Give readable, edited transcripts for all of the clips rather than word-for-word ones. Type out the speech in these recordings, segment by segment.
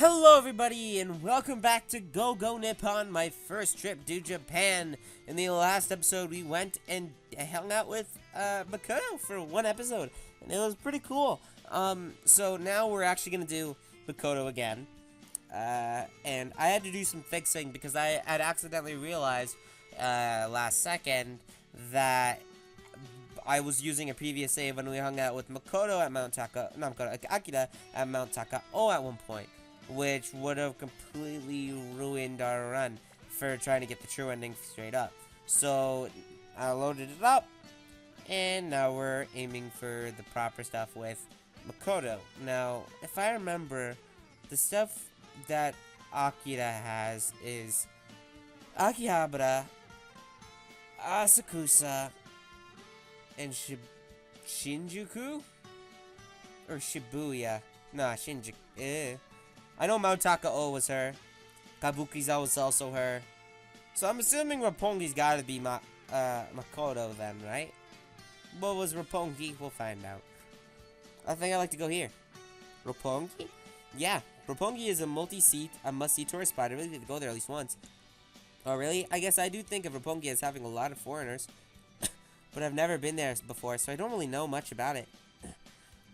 Hello everybody and welcome back to Go Nippon, my first trip to Japan. In the last episode we went and hung out with Makoto for one episode and it was pretty cool. So now we're actually going to do Makoto again. And I had to do some fixing because I had accidentally realized last second that I was using a previous save when we hung out with Makoto at Akira at Mount Takao at one point, which would have completely ruined our run for trying to get the true ending straight up. So I loaded it up, and now we're aiming for the proper stuff with Makoto. Now, if I remember, the stuff that Akira has is Akihabara, Asakusa, and Shinjuku? Or Shibuya? Nah, Shinjuku. I know Mount Takao was her. Kabukiza was also her. So I'm assuming Roppongi's gotta be Makoto then, right? What was Roppongi? We'll find out. I think I like to go here. Roppongi? Yeah, Roppongi is a must-see tourist spot. I really need to go there at least once. Oh, really? I guess I do think of Roppongi as having a lot of foreigners. But I've never been there before, so I don't really know much about it.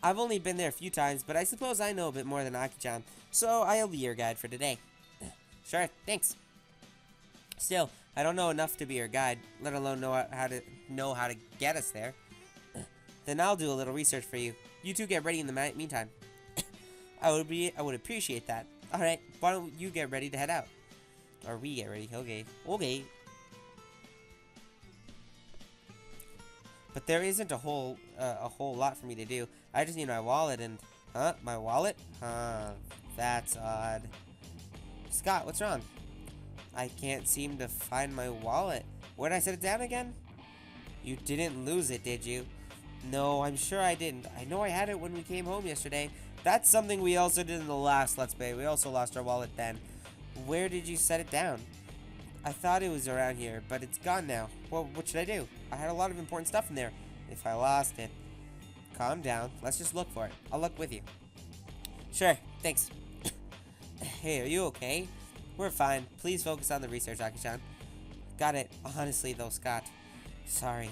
I've only been there a few times, but I suppose I know a bit more than Aki-chan, so I'll be your guide for today. Sure, thanks. Still, I don't know enough to be your guide, let alone know how to get us there. Then I'll do a little research for you. You two get ready in the meantime. I would appreciate that. Alright, why don't you get ready to head out? Or we get ready, okay. Okay. But there isn't a whole lot for me to do. I just need my wallet and... Huh? My wallet? Huh. That's odd. Scott, what's wrong? I can't seem to find my wallet. Where'd I set it down again? You didn't lose it, did you? No, I'm sure I didn't. I know I had it when we came home yesterday. That's something we also did in the last Let's Play. We also lost our wallet then. Where did you set it down? I thought it was around here, but it's gone now. Well, what should I do? I had a lot of important stuff in there. If I lost it... Calm down. Let's just look for it. I'll look with you. Sure. Thanks. Hey, are you okay? We're fine. Please focus on the research, Aki-chan. Got it. Honestly, though, Scott. Sorry.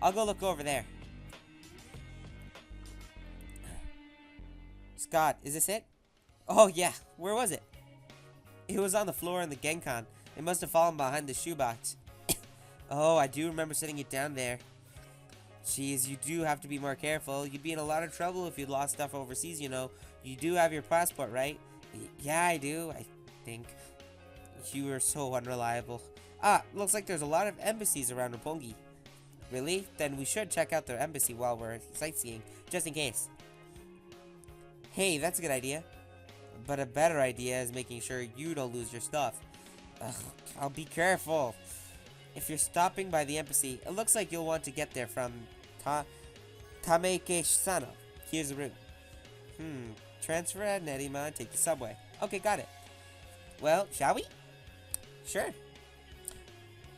I'll go look over there. Scott, is this it? Oh, yeah. Where was it? It was on the floor in the Genkan. It must have fallen behind the shoebox. Oh, I do remember setting it down there. Jeez, you do have to be more careful. You'd be in a lot of trouble if you'd lost stuff overseas, you know. You do have your passport, right? Yeah, I do, I think. You are so unreliable. Ah, looks like there's a lot of embassies around Roppongi. Really? Then we should check out their embassy while we're sightseeing, just in case. Hey, that's a good idea. But a better idea is making sure you don't lose your stuff. Ugh, I'll be careful. If you're stopping by the embassy, it looks like you'll want to get there from Tameike-sano. Here's the route. Transfer at Nerima and take the subway. Okay, got it. Well, shall we? Sure.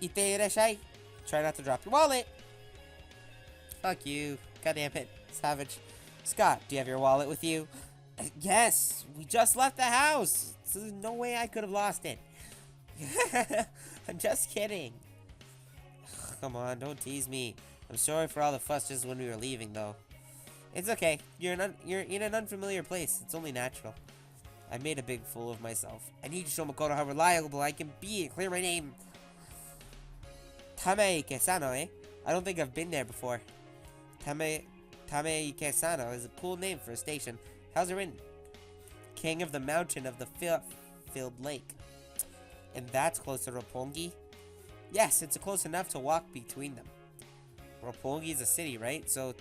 Ite irashai. Try not to drop your wallet. Fuck you. God damn it. Savage. Scott, do you have your wallet with you? Yes, we just left the house. So there's no way I could have lost it. I'm just kidding. Come on, don't tease me. I'm sorry for all the fuss just when we were leaving, though. It's okay. You're in an unfamiliar place. It's only natural. I made a big fool of myself. I need to show Makoto how reliable I can be and clear my name. Tameike-sano, eh? I don't think I've been there before. Tameike-sano is a cool name for a station. How's it written? King of the mountain of the filled lake. And that's close to Roppongi? Yes, it's close enough to walk between them. Roppongi is a city, right? So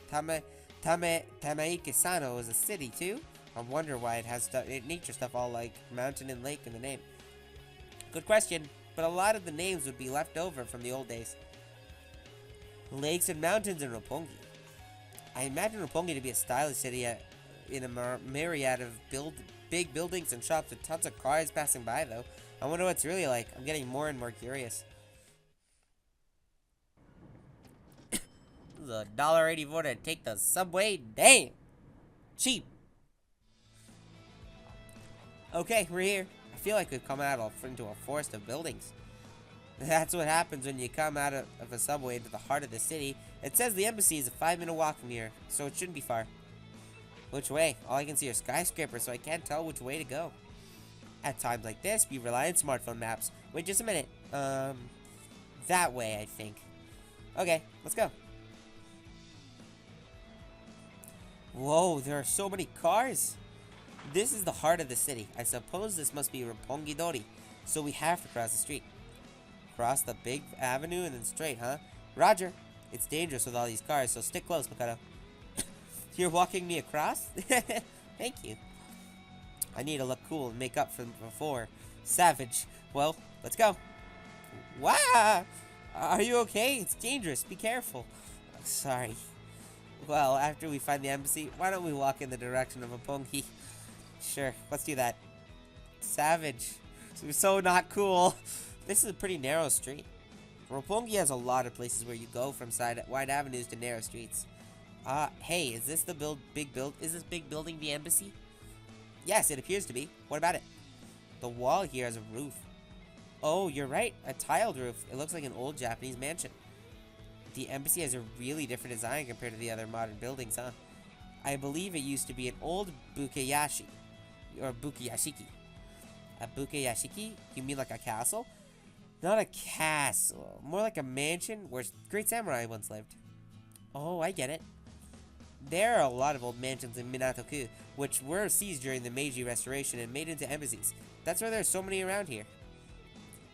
Tameike-sano is a city too? I wonder why it has nature stuff all like mountain and lake in the name. Good question, but a lot of the names would be left over from the old days. Lakes and mountains in Roppongi. I imagine Roppongi to be a stylish city in a myriad of big buildings and shops with tons of cars passing by, though. I wonder what it's really like. I'm getting more and more curious. This is $1.84 to take the subway? Damn! Cheap! Okay, we're here. I feel like we've come into a forest of buildings. That's what happens when you come out of a subway into the heart of the city. It says the embassy is a 5-minute walk from here, so it shouldn't be far. Which way? All I can see are skyscrapers, so I can't tell which way to go. At times like this, we rely on smartphone maps. Wait just a minute. That way, I think. Okay, let's go. Whoa, there are so many cars. This is the heart of the city. I suppose this must be Roppongi Hills, so we have to cross the street. Cross the big avenue and then straight, huh? Roger. It's dangerous with all these cars, so stick close, Makoto. You're walking me across? Thank you. I need to look cool and make up from before. Savage. Well, let's go. Wow! Are you okay? It's dangerous. Be careful. Sorry. Well, after we find the embassy, why don't we walk in the direction of Roppongi? Sure, let's do that. Savage. So not cool. This is a pretty narrow street. Roppongi has a lot of places where you go from wide avenues to narrow streets. Hey, is this the is this big building the embassy? Yes, it appears to be. What about it? The wall here has a roof. Oh, you're right. A tiled roof. It looks like an old Japanese mansion. The embassy has a really different design compared to the other modern buildings, huh? I believe it used to be an old bukeyashi. Or bukeyashiki. A bukeyashiki? You mean like a castle? Not a castle. More like a mansion where great samurai once lived. Oh, I get it. There are a lot of old mansions in Minato-ku, which were seized during the Meiji Restoration and made into embassies. That's why there's so many around here.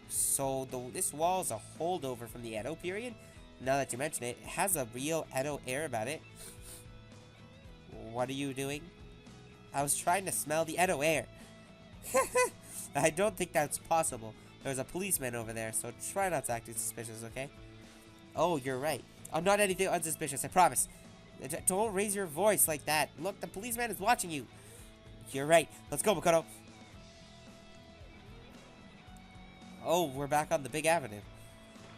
So, this wall is a holdover from the Edo period? Now that you mention it, it has a real Edo air about it. What are you doing? I was trying to smell the Edo air. I don't think that's possible. There's a policeman over there, so try not to act suspicious, okay? Oh, you're right. I'm not anything unsuspicious, I promise. Don't raise your voice like that. Look, the policeman is watching you. You're right. Let's go, Makoto. Oh, we're back on the big avenue.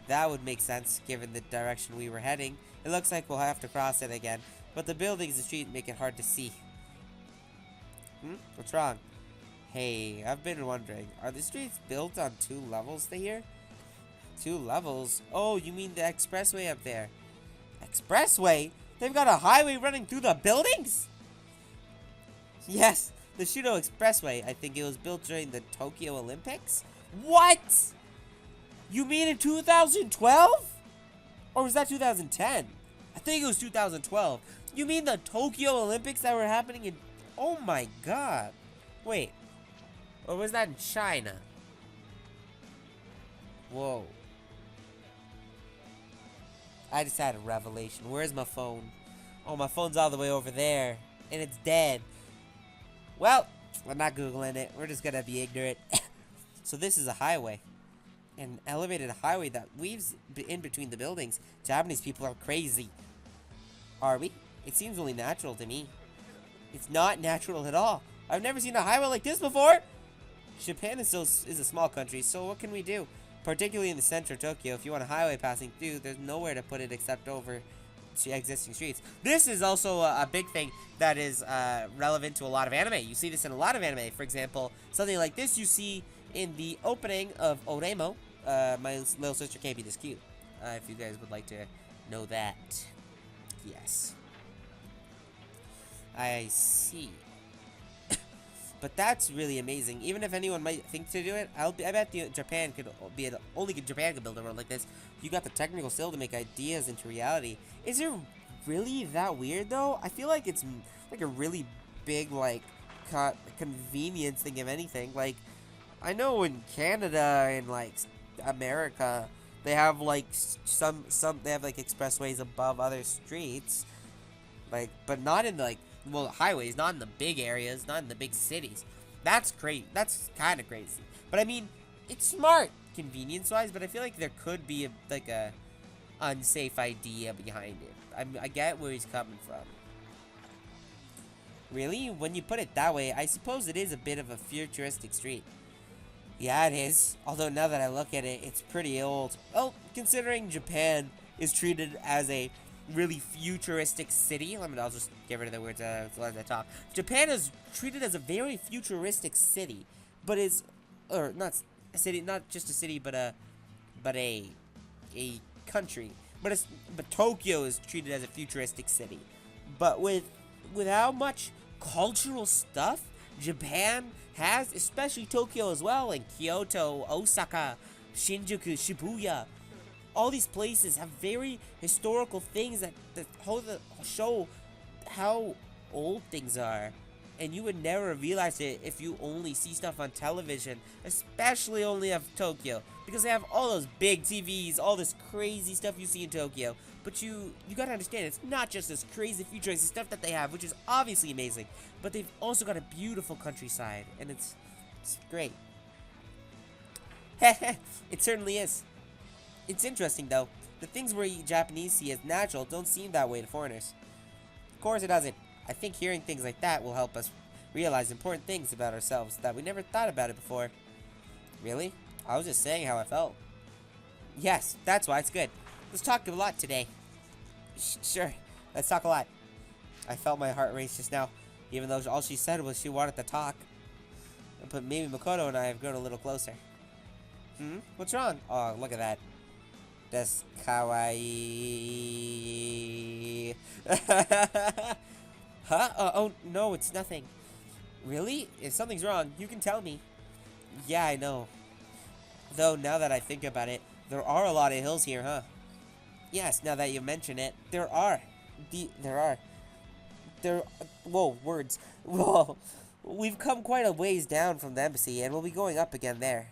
That would make sense, given the direction we were heading. It looks like we'll have to cross it again, but the buildings and street make it hard to see. What's wrong? Hey, I've been wondering, are the streets built on 2 levels here? 2 levels? Oh, you mean the expressway up there. Expressway? They've got a highway running through the buildings? Yes, the Shudo Expressway. I think it was built during the Tokyo Olympics? What? You mean in 2012? Or was that 2010? I think it was 2012. You mean the Tokyo Olympics that were happening in... Oh my god. Wait. Or was that in China? Whoa. I just had a revelation. Where's my phone? Oh, my phone's all the way over there. And it's dead. Well, we're not Googling it. We're just gonna be ignorant. So this is a highway. An elevated highway that weaves in between the buildings. Japanese people are crazy. Are we? It seems only natural to me. It's not natural at all. I've never seen a highway like this before. Japan is a small country, so what can we do? Particularly in the center of Tokyo, if you want a highway passing through, there's nowhere to put it except over existing streets. This is also a big thing that is relevant to a lot of anime. You see this in a lot of anime. For example, something like this you see in the opening of Oremo. My little sister can't be this cute. If you guys would like to know that. Yes. I see. But that's really amazing. Even if anyone might think to do it, I bet Japan could only Japan could build a road like this. You got the technical skill to make ideas into reality. Is it really that weird though? I feel like it's like a really big like convenience thing, if anything. Like I know in Canada and like America, they have like they have like expressways above other streets, like but not in like. Well, highways, not in the big areas, not in the big cities. That's great. That's kind of crazy. But I mean, it's smart, convenience-wise. But I feel like there could be a unsafe idea behind it. I get where he's coming from. Really, when you put it that way, I suppose it is a bit of a futuristic street. Yeah, it is. Although now that I look at it, it's pretty old. Well, considering Japan is treated as a really futuristic city. I'll just get rid of the words as I talk. Japan is treated as a very futuristic city, but is, or not a city, not just a city, but a country. But Tokyo is treated as a futuristic city. But with how much cultural stuff Japan has, especially Tokyo as well, and Kyoto, Osaka, Shinjuku, Shibuya, all these places have very historical things that show how old things are. And you would never realize it if you only see stuff on television, especially only of Tokyo, because they have all those big TVs, all this crazy stuff you see in Tokyo. But you gotta understand, it's not just this crazy futuristic stuff that they have, which is obviously amazing, but they've also got a beautiful countryside, and it's great. It certainly is. It's interesting though. The things we Japanese see as natural don't seem that way to foreigners. Of course it doesn't. I think hearing things like that will help us realize important things about ourselves that we never thought about it before. Really? I was just saying how I felt. Yes, that's why it's good. Let's talk a lot today. Sure, let's talk a lot. I felt my heart race just now, even though all she said was she wanted to talk. But maybe Makoto and I have grown a little closer. What's wrong? Oh, look at that. That's kawaii. Huh? Oh, no, it's nothing. Really? If something's wrong, you can tell me. Yeah, I know. Though, now that I think about it, there are a lot of hills here, huh? Yes, now that you mention it, there are. Whoa, words. Whoa. We've come quite a ways down from the embassy, and we'll be going up again there.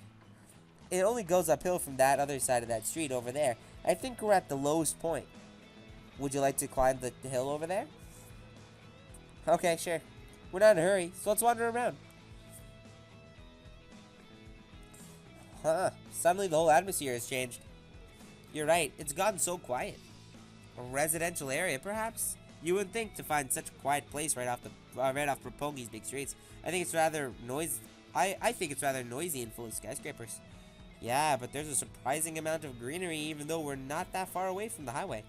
It only goes uphill from that other side of that street over there. I think we're at the lowest point. Would you like to climb the hill over there? Okay, sure. We're not in a hurry, so let's wander around. Huh. Suddenly the whole atmosphere has changed. You're right, it's gotten so quiet. A residential area, perhaps? You wouldn't think to find such a quiet place right off Roppongi's big streets. I think it's rather I think it's rather noisy and full of skyscrapers. Yeah, but there's a surprising amount of greenery even though we're not that far away from the highway.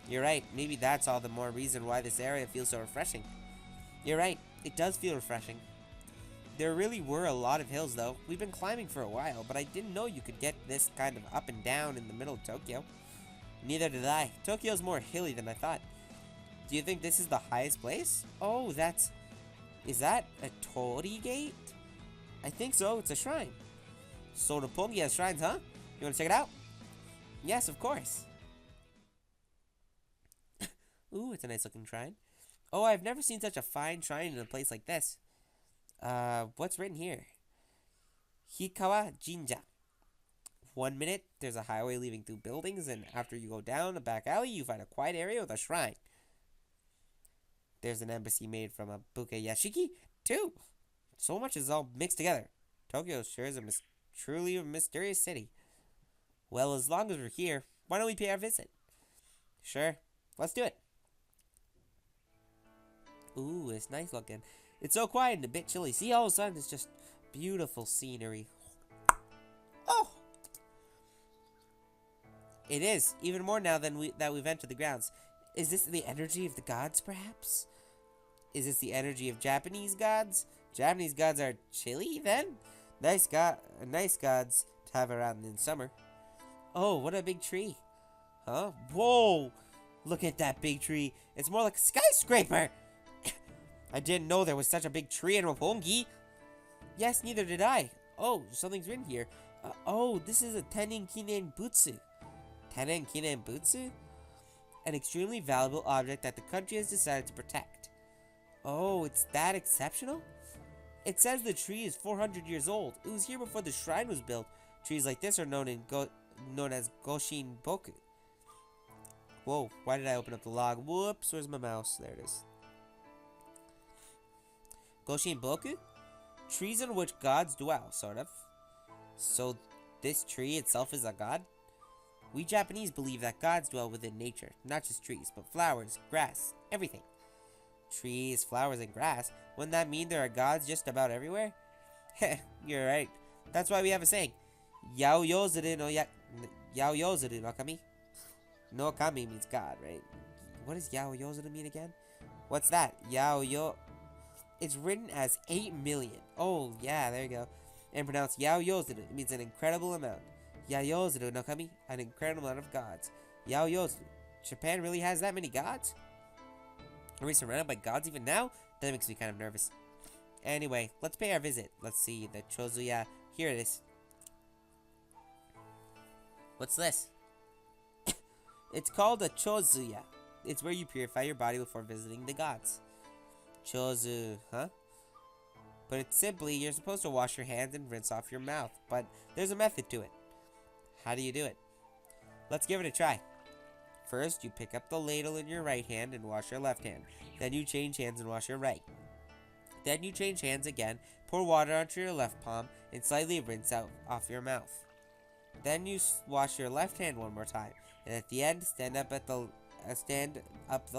You're right, maybe that's all the more reason why this area feels so refreshing. You're right, it does feel refreshing. There really were a lot of hills though. We've been climbing for a while, but I didn't know you could get this kind of up and down in the middle of Tokyo. Neither did I. Tokyo's more hilly than I thought. Do you think this is the highest place? Oh, is that a torii gate? I think so, it's a shrine. So Roppongi has shrines, huh? You wanna check it out? Yes, of course. Ooh, it's a nice looking shrine. Oh, I've never seen such a fine shrine in a place like this. What's written here? Hikawa Jinja. 1 minute, there's a highway leading through buildings, and after you go down a back alley, you find a quiet area with a shrine. There's an embassy made from a buke yashiki, too. So much is all mixed together. Tokyo sure is truly a mysterious city. Well, as long as we're here, why don't we pay our visit? Sure, let's do it. Ooh, it's nice looking. It's so quiet and a bit chilly. See, all of a sudden, it's just beautiful scenery. Oh! It is, even more now than we've entered the grounds. Is this the energy of the gods, perhaps? Is this the energy of Japanese gods? Japanese gods are chilly, then? Nice gods to have around in summer. Oh, what a big tree. Huh? Whoa! Look at that big tree. It's more like a skyscraper! I didn't know there was such a big tree in Roppongi. Yes, neither did I. Oh, something's written here. Oh, this is a Tenin Kinen Butsu. Tenin Kinen Butsu? An extremely valuable object that the country has decided to protect. Oh, it's that exceptional? It says the tree is 400 years old. It was here before the shrine was built. Trees like this are known as Goshin Boku. Whoa, why did I open up the log? Whoops, where's my mouse? There it is. Goshin Boku? Trees in which gods dwell, sort of. So this tree itself is a god? We Japanese believe that gods dwell within nature, not just trees, but flowers, grass, everything. Trees, flowers, and grass? Wouldn't that mean there are gods just about everywhere? Heh, you're right. That's why we have a saying. Yaoyozuru no kami. No kami means God, right? What does yaoyozuru mean again? What's that? Yaoyo. It's written as 8 million. Oh, yeah, there you go. And pronounced yaoyozuru. It means an incredible amount. Yaoyozuru no kami, an incredible amount of gods. Yaoyozuru. Japan really has that many gods? Are we surrounded by gods even now? That makes me kind of nervous. Anyway, let's pay our visit. Let's see, the Chozuya. Here it is. What's this? It's called a Chozuya. It's where you purify your body before visiting the gods. Chozu, huh? But it's simply, you're supposed to wash your hands and rinse off your mouth. But there's a method to it. How do you do it? Let's give it a try. First, you pick up the ladle in your right hand and wash your left hand. Then you change hands and wash your right. Then you change hands again, pour water onto your left palm, and slightly rinse off your mouth. Then you wash your left hand one more time. And at the end, stand up the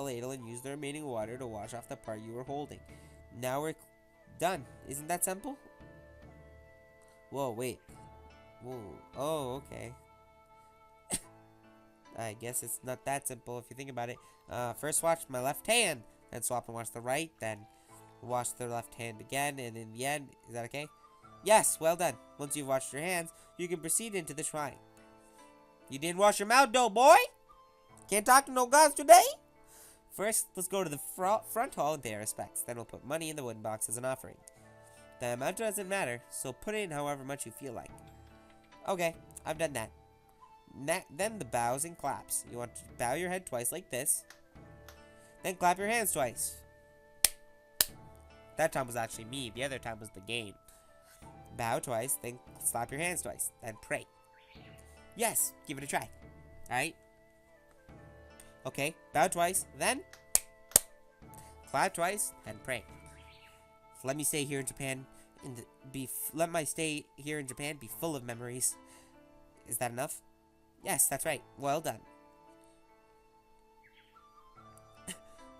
ladle and use the remaining water to wash off the part you were holding. Now we're done. Isn't that simple? Whoa, wait. Whoa. Oh, okay. I guess it's not that simple if you think about it. First wash my left hand, then swap and wash the right, then wash the left hand again, and in the end, is that okay? Yes, well done. Once you've washed your hands, you can proceed into the shrine. You didn't wash your mouth though, boy! Can't talk to no gods today? First, let's go to the front hall and pay our respects. Then we'll put money in the wooden box as an offering. The amount doesn't matter, so put in however much you feel like. Okay, I've done that. Then the bows and claps. You want to bow your head twice like this. Then clap your hands twice. That time was actually me. The other time was the game. Bow twice, then slap your hands twice. Then pray. Yes, give it a try. Alright? Okay, bow twice, then clap twice, then pray. Let me stay here in Japan let my stay here in Japan be full of memories. Is that enough? Yes, that's right. Well done.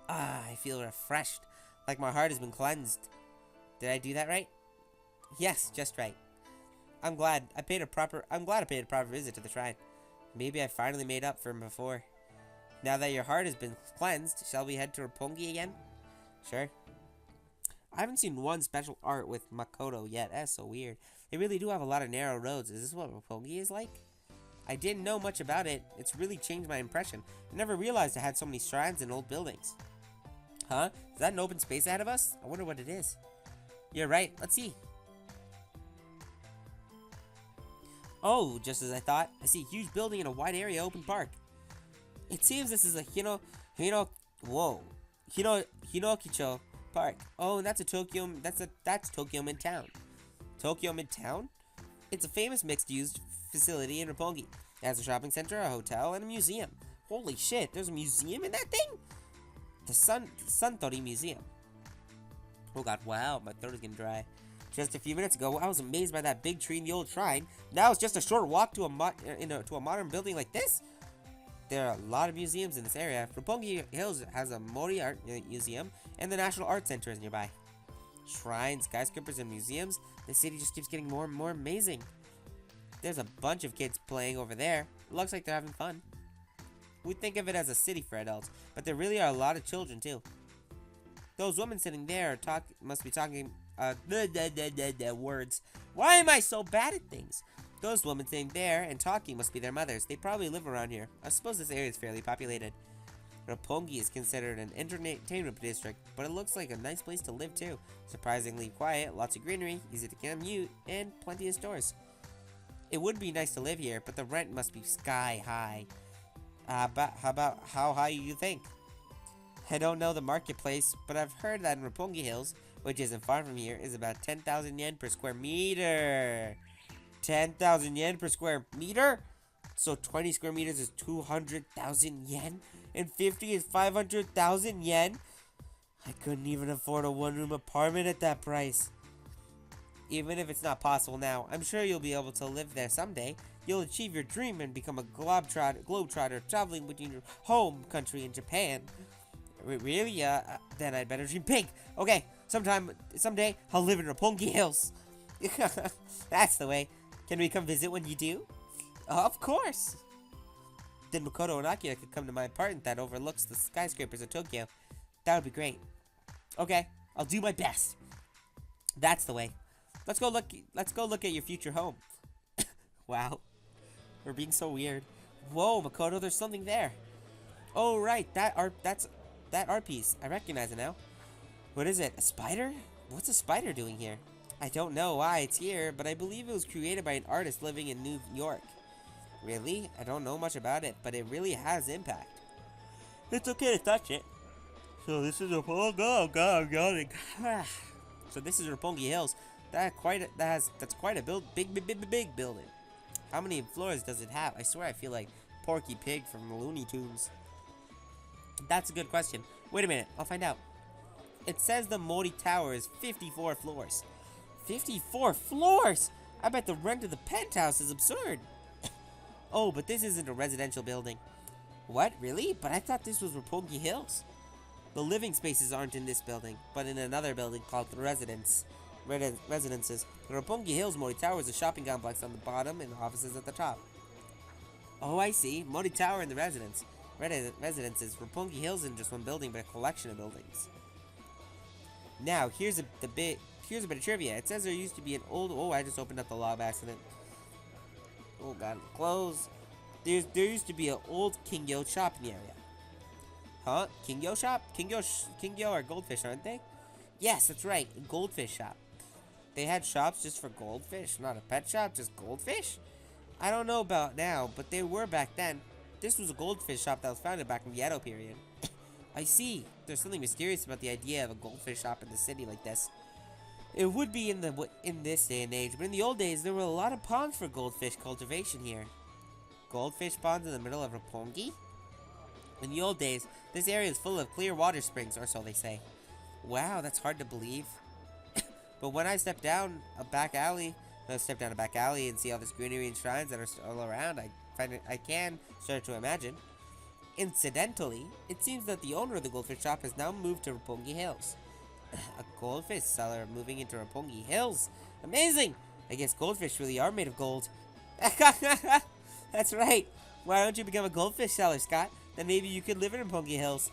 I feel refreshed, like my heart has been cleansed. Did I do that right? Yes, just right. I'm glad I paid a proper visit to the shrine. Maybe I finally made up for before. Now that your heart has been cleansed, shall we head to Roppongi again? Sure. I haven't seen one special art with Makoto yet. That's so weird. They really do have a lot of narrow roads. Is this what Roppongi is like? I didn't know much about it. It's really changed my impression. I never realized it had so many shrines and old buildings. Huh? Is that an open space ahead of us? I wonder what it is. You're right. Let's see. Oh, just as I thought. I see a huge building in a wide area open park. It seems this is a Hinokicho Park. Oh, and that's Tokyo Midtown. Tokyo Midtown? It's a famous mixed-use facility in Roppongi. It has a shopping center, a hotel, and a museum. Holy shit, there's a museum in that thing? The Suntory Museum. Oh god, wow, my throat is getting dry. Just a few minutes ago, I was amazed by that big tree in the old shrine. Now it's just a short walk to a modern building like this? There are a lot of museums in this area. Roppongi Hills has a Mori Art Museum, and the National Art Center is nearby. Shrines, skyscrapers, and museums. The city just keeps getting more and more amazing. There's a bunch of kids playing over there. It looks like they're having fun. We think of it as a city for adults, but there really are a lot of children too. Those women sitting there must be talking words. Why am I so bad at things? Those women sitting there and talking must be their mothers. They probably live around here. I suppose this area is fairly populated. Roppongi is considered an entertainment district, but it looks like a nice place to live too. Surprisingly quiet, lots of greenery, easy to commute, and plenty of stores. It would be nice to live here, but the rent must be sky high. How high you think? I don't know the marketplace, but I've heard that in Roppongi Hills, which isn't far from here, is about 10,000 yen per square meter. 10,000 yen per square meter? So 20 square meters is 200,000 yen? And 50 is 500,000 yen? I couldn't even afford a one-room apartment at that price. Even if it's not possible now, I'm sure you'll be able to live there someday. You'll achieve your dream and become a globetrotter traveling between your home country and Japan. Really? Then I'd better dream big. Okay, someday, I'll live in Roppongi Hills. That's the way. Can we come visit when you do? Of course. Then Makoto and Akira could come to my apartment that overlooks the skyscrapers of Tokyo. That would be great. Okay, I'll do my best. That's the way. Let's go look at your future home. Wow. We're being so weird. Whoa, Makoto, there's something there. Oh, right, that's that art piece. I recognize it now. What is it? A spider? What's a spider doing here? I don't know why it's here, but I believe it was created by an artist living in New York. Really? I don't know much about it, but it really has impact. It's okay to touch it. So this is a oh god, I'm yawning. So this is Roppongi Hills. That's quite a big building. How many floors does it have? I swear I feel like Porky Pig from the Looney Tunes. That's a good question. Wait a minute, I'll find out. It says the Mori Tower is 54 floors. 54 floors? I bet the rent of the penthouse is absurd. Oh, but this isn't a residential building. What? Really? But I thought this was Roppongi Hills. The living spaces aren't in this building, but in another building called the Residences. The Roppongi Hills Mori Tower is a shopping complex on the bottom and offices at the top. Oh, I see. Mori Tower and the Residences. Roppongi Hills isn't just one building, but a collection of buildings. Now, here's a bit of trivia. It says there used to be an old... Oh, I just opened up the law of accident. Oh, God. Close. There used to be an old Kingyo shop in the area. Huh? Kingyo shop? Kingyo are goldfish, aren't they? Yes, that's right. A goldfish shop. They had shops just for goldfish, not a pet shop, just goldfish? I don't know about now, but they were back then. This was a goldfish shop that was founded back in the Edo period. I see. There's something mysterious about the idea of a goldfish shop in the city like this. It would be in this day and age, but in the old days, there were a lot of ponds for goldfish cultivation here. Goldfish ponds in the middle of Roppongi? In the old days, this area is full of clear water springs, or so they say. Wow, that's hard to believe. But when I step down a back alley and see all this greenery and shrines that are all around, I can start to imagine. Incidentally, it seems that the owner of the goldfish shop has now moved to Roppongi Hills. A goldfish seller moving into Roppongi Hills? Amazing! I guess goldfish really are made of gold. That's right. Why don't you become a goldfish seller, Scott? Then maybe you could live in Roppongi Hills.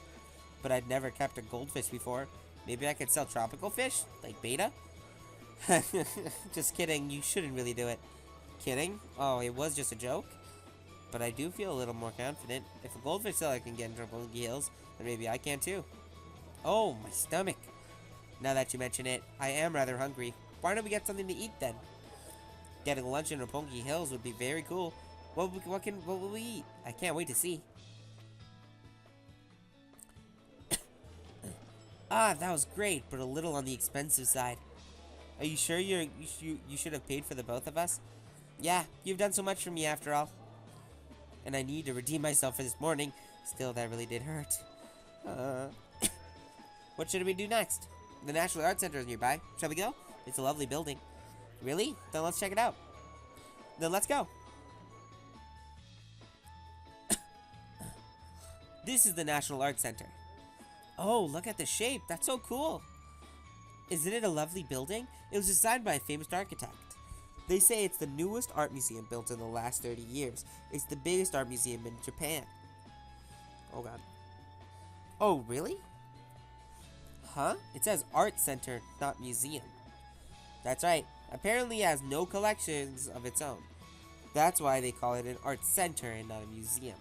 But I'd never kept a goldfish before. Maybe I could sell tropical fish? Like beta? Just kidding. You shouldn't really do it. Kidding? Oh, it was just a joke? But I do feel a little more confident. If a goldfish seller can get into Roppongi Hills, then maybe I can too. Oh, my stomach. Now that you mention it, I am rather hungry. Why don't we get something to eat then? Getting lunch in Roppongi Hills would be very cool. What will we eat? I can't wait to see. Ah, that was great, but a little on the expensive side. Are you sure you should have paid for the both of us? Yeah, you've done so much for me after all. And I need to redeem myself for this morning. Still, that really did hurt. What should we do next? The National Art Center is nearby. Shall we go? It's a lovely building. Really? Then let's check it out. Then let's go. This is the National Art Center. Oh, look at the shape. That's so cool. Isn't it a lovely building? It was designed by a famous architect. They say it's the newest art museum built in the last 30 years. It's the biggest art museum in Japan. Oh, God. Oh, really? Huh? It says art center, not museum. That's right. Apparently it has no collections of its own. That's why they call it an art center and not a museum.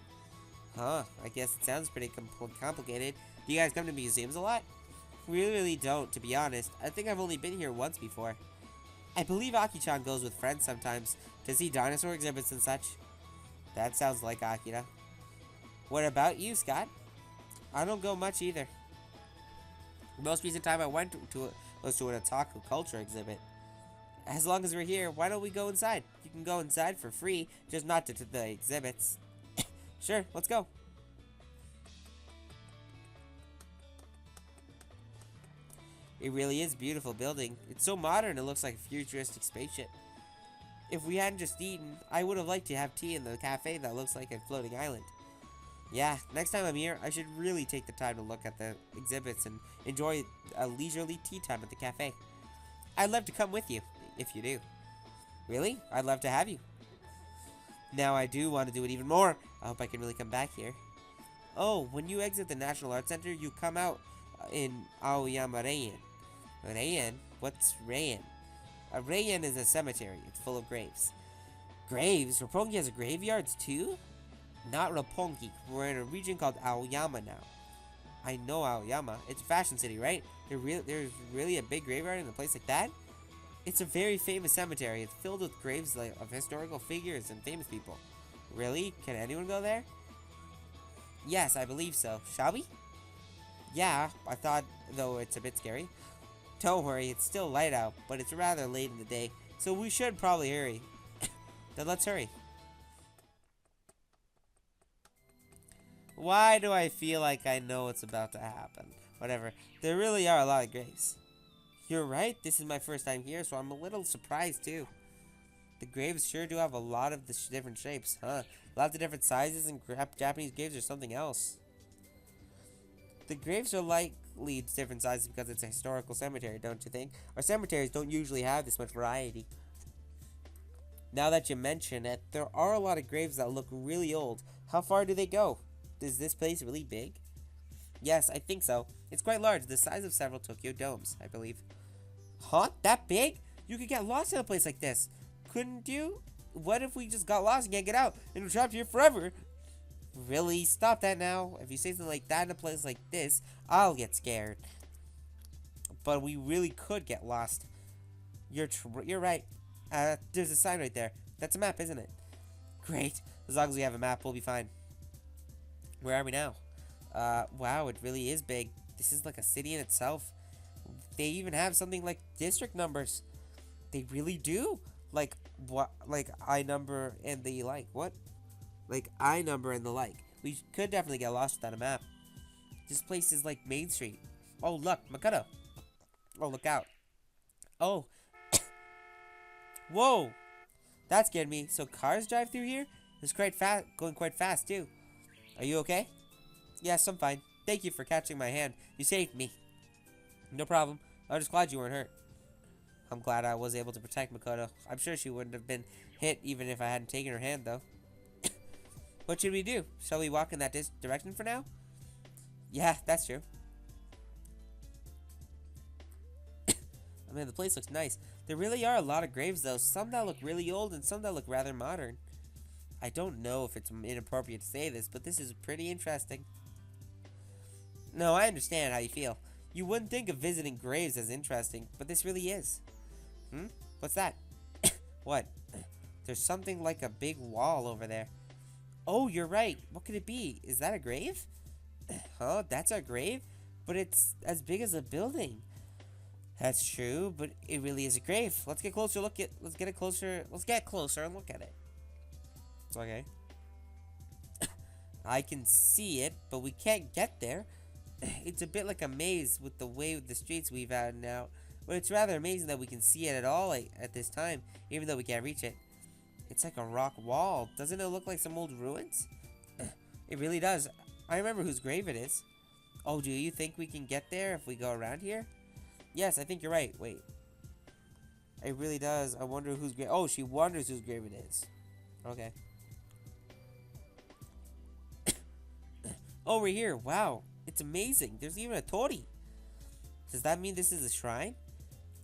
Huh, I guess it sounds pretty complicated. Do you guys come to museums a lot? We really don't, to be honest. I think I've only been here once before. I believe Aki-chan goes with friends sometimes to see dinosaur exhibits and such. That sounds like Akira. What about you, Scott? I don't go much either. The most recent time I went to was to an otaku culture exhibit. As long as we're here, why don't we go inside? You can go inside for free, just not to the exhibits. Sure, let's go. It really is a beautiful building. It's so modern it looks like a futuristic spaceship. If we hadn't just eaten, I would have liked to have tea in the cafe that looks like a floating island. Yeah, next time I'm here, I should really take the time to look at the exhibits and enjoy a leisurely tea time at the cafe. I'd love to come with you, if you do. Really? I'd love to have you. Now I do want to do it even more. I hope I can really come back here. Oh, when you exit the National Art Center, you come out in Aoyama Reien. Reien? What's Reien? A Reien is a cemetery. It's full of graves. Graves? Roppongi has graveyards too? Not Roppongi. We're in a region called Aoyama now. I know Aoyama. It's a fashion city, right? There's really a big graveyard in a place like that? It's a very famous cemetery. It's filled with graves of historical figures and famous people. Really? Can anyone go there? Yes, I believe so. Shall we? Yeah, I thought, though it's a bit scary. Don't worry, it's still light out, but it's rather late in the day, so we should probably hurry. Then let's hurry. Why do I feel like I know what's about to happen? Whatever. There really are a lot of graves. You're right, this is my first time here, so I'm a little surprised too. The graves sure do have a lot of the different shapes, huh? Lots of different sizes, and Japanese graves are something else. The graves are likely different sizes because it's a historical cemetery, don't you think? Our cemeteries don't usually have this much variety. Now that you mention it, there are a lot of graves that look really old. How far do they go? Is this place really big? Yes, I think so. It's quite large, the size of several Tokyo domes, I believe. Huh? That big? You could get lost in a place like this. Couldn't you? What if we just got lost and can't get out and we're trapped here forever? Really? Stop that now. If you say something like that in a place like this, I'll get scared. But we really could get lost. You're right. There's a sign right there. That's a map, isn't it? Great. As long as we have a map, we'll be fine. Where are we now? Wow, it really is big. This is like a city in itself. They even have something like district numbers. They really do. Like, what? Like, I number and the like. What? Like, I number and the like. We could definitely get lost without a map. This place is like Main Street. Oh, look, Makoto. Oh, look out. Oh. Whoa. That scared me. So cars drive through here? It's quite fast, going quite fast too. Are you okay? Yes, I'm fine. Thank you for catching my hand. You saved me. No problem. I'm just glad you weren't hurt. I'm glad I was able to protect Makoto. I'm sure she wouldn't have been hit even if I hadn't taken her hand, though. What should we do? Shall we walk in that direction for now? Yeah, that's true. I mean, the place looks nice. There really are a lot of graves, though. Some that look really old and some that look rather modern. I don't know if it's inappropriate to say this, but this is pretty interesting. No, I understand how you feel. You wouldn't think of visiting graves as interesting, but this really is. What's that? What? There's something like a big wall over there. Oh, you're right. What could it be? Is that a grave? Huh? That's a grave? But it's as big as a building. That's true, but it really is a grave. Let's get closer. Let's get closer and look at it. It's okay. I can see it, but we can't get there. It's a bit like a maze with the way the streets we've had now. But it's rather amazing that we can see it at all at this time, even though we can't reach it. It's like a rock wall. Doesn't it look like some old ruins? It really does. I remember whose grave it is. Oh, do you think we can get there if we go around here? Yes, I think you're right. Wait. It really does. I wonder whose grave... Oh, she wonders whose grave it is. Okay. Oh, we're here. Wow. It's amazing. There's even a tori. Does that mean this is a shrine?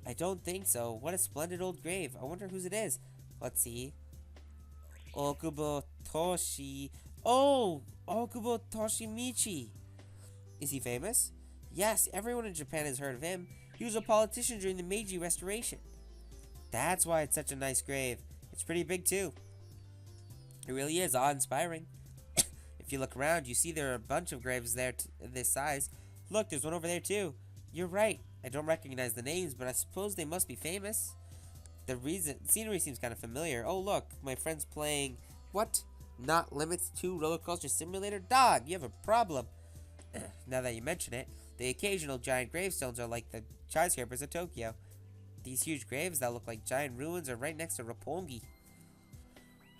I don't think so. What a splendid old grave. I wonder whose it is. Let's see. Okubo Toshi. Oh! Okubo Toshimichi. Is he famous? Yes, everyone in Japan has heard of him. He was a politician during the Meiji Restoration. That's why it's such a nice grave. It's pretty big too. It really is awe-inspiring. If you look around, you see there are a bunch of graves there this size. Look, there's one over there too. You're right. I don't recognize the names, but I suppose they must be famous. The scenery seems kind of familiar. Oh, look, my friend's playing... What? Not Limits 2 Roller Coaster Simulator? Dog, you have a problem. Now that you mention it, the occasional giant gravestones are like the skyscrapers of Tokyo. These huge graves that look like giant ruins are right next to Roppongi.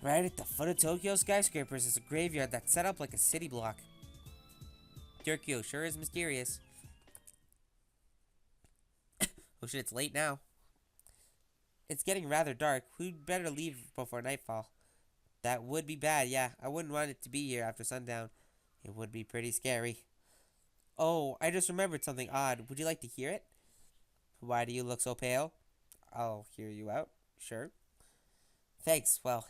Right at the foot of Tokyo skyscrapers is a graveyard that's set up like a city block. Tokyo sure is mysterious. Oh shit, it's late now. It's getting rather dark. We'd better leave before nightfall. That would be bad, yeah. I wouldn't want it to be here after sundown. It would be pretty scary. Oh, I just remembered something odd. Would you like to hear it? Why do you look so pale? I'll hear you out. Sure. Thanks. Well,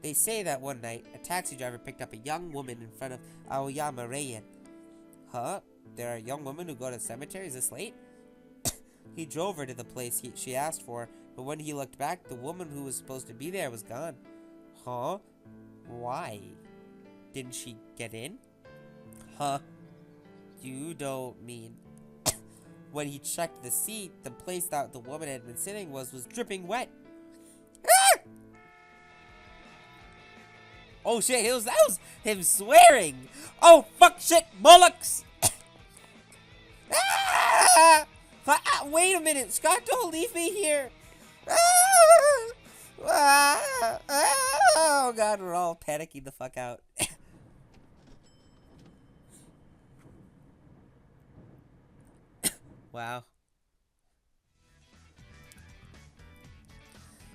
they say that one night, a taxi driver picked up a young woman in front of Aoyama Cemetery. Huh? There are young women who go to cemeteries this late? He drove her to the place she asked for, but when he looked back, the woman who was supposed to be there was gone. Huh? Why? Didn't she get in? Huh? You don't mean... When he checked the seat, the place that the woman had been sitting was dripping wet. Ah! Oh shit, that was him swearing! Oh fuck shit, bollocks! Ah! Wait a minute, Scott, don't leave me here! Ah! Ah! Oh god, we're all panicking the fuck out. Wow.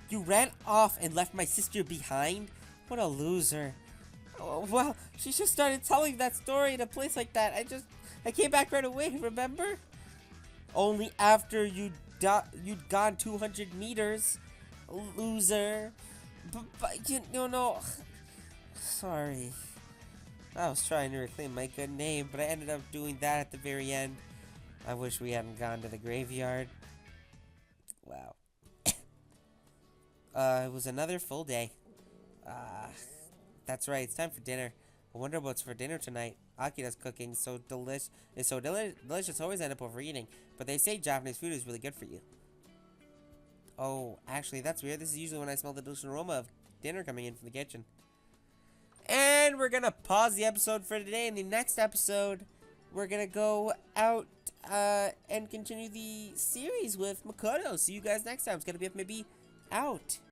You ran off and left my sister behind? What a loser. Oh, well, she just started telling that story in a place like that. I came back right away, remember? Only after you'd gone 200 meters. Loser. But you know, sorry. I was trying to reclaim my good name, but I ended up doing that at the very end. I wish we hadn't gone to the graveyard. Wow. It was another full day. That's right, it's time for dinner. I wonder what's for dinner tonight. Akira's cooking is so delicious. Always end up overeating. But they say Japanese food is really good for you. Oh, actually, that's weird. This is usually when I smell the delicious aroma of dinner coming in from the kitchen. And we're gonna pause the episode for today. In the next episode, we're gonna go out and continue the series with Makoto. See you guys next time. It's gonna be up, maybe out.